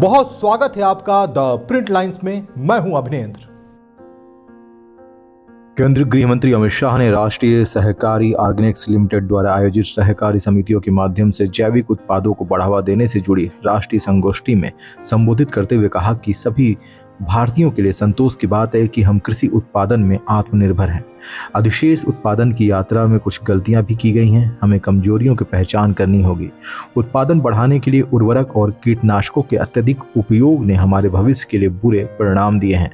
बहुत स्वागत है आपका द प्रिंट लाइंस में। मैं हूं अभिनेंद्र। केंद्रीय गृह मंत्री अमित शाह ने राष्ट्रीय सहकारी ऑर्गेनिक्स लिमिटेड द्वारा आयोजित सहकारी समितियों के माध्यम से जैविक उत्पादों को बढ़ावा देने से जुड़ी राष्ट्रीय संगोष्ठी में संबोधित करते हुए कहा कि सभी भारतीयों के लिए संतोष की बात है कि हम कृषि उत्पादन में आत्मनिर्भर हैं। अधिशेष उत्पादन की यात्रा में कुछ गलतियां भी की गई हैं। हमें कमजोरियों की पहचान करनी होगी। उत्पादन बढ़ाने के लिए उर्वरक और कीटनाशकों के अत्यधिक उपयोग ने हमारे भविष्य के लिए बुरे परिणाम दिए हैं।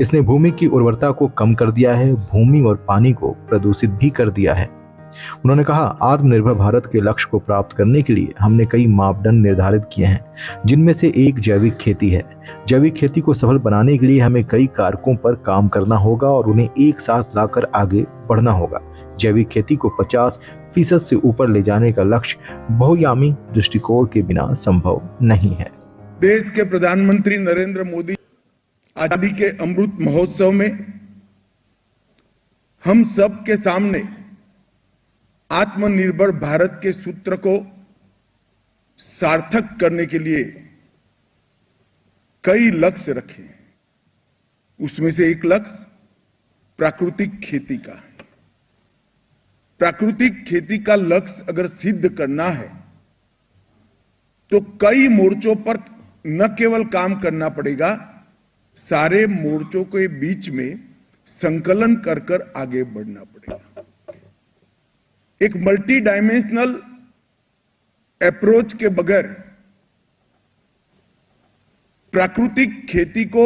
इसने भूमि की उर्वरता को कम कर दिया है, भूमि और पानी को प्रदूषित भी कर दिया है। उन्होंने कहा, आत्मनिर्भर भारत के लक्ष्य को प्राप्त करने के लिए हमने कई मापदंड निर्धारित किए हैं, जिनमें से एक जैविक खेती है। जैविक खेती को सफल बनाने के लिए हमें कई कारकों पर काम करना होगा और उन्हें एक साथ लाकर आगे बढ़ना होगा। जैविक खेती को 50% से ऊपर ले जाने का लक्ष्य बहुआयामी दृष्टिकोण के बिना संभव नहीं है। देश के प्रधानमंत्री नरेंद्र मोदी आजादी के अमृत महोत्सव में हम सब के सामने आत्मनिर्भर भारत के सूत्र को सार्थक करने के लिए कई लक्ष्य रखे। उसमें से एक लक्ष्य प्राकृतिक खेती का है। प्राकृतिक खेती का लक्ष्य अगर सिद्ध करना है तो कई मोर्चों पर न केवल काम करना पड़ेगा, सारे मोर्चों के बीच में संकलन कर आगे बढ़ना पड़ेगा। एक मल्टी डायमेंशनल अप्रोच के बगैर प्राकृतिक खेती को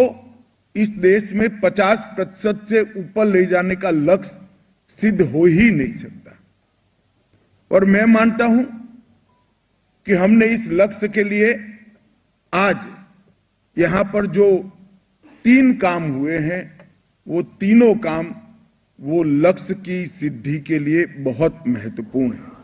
इस देश में 50% से ऊपर ले जाने का लक्ष्य सिद्ध हो ही नहीं सकता। और मैं मानता हूं कि हमने इस लक्ष्य के लिए आज यहां पर जो 3 काम हुए हैं, वो तीनों काम वो लक्ष्य की सिद्धि के लिए बहुत महत्वपूर्ण है।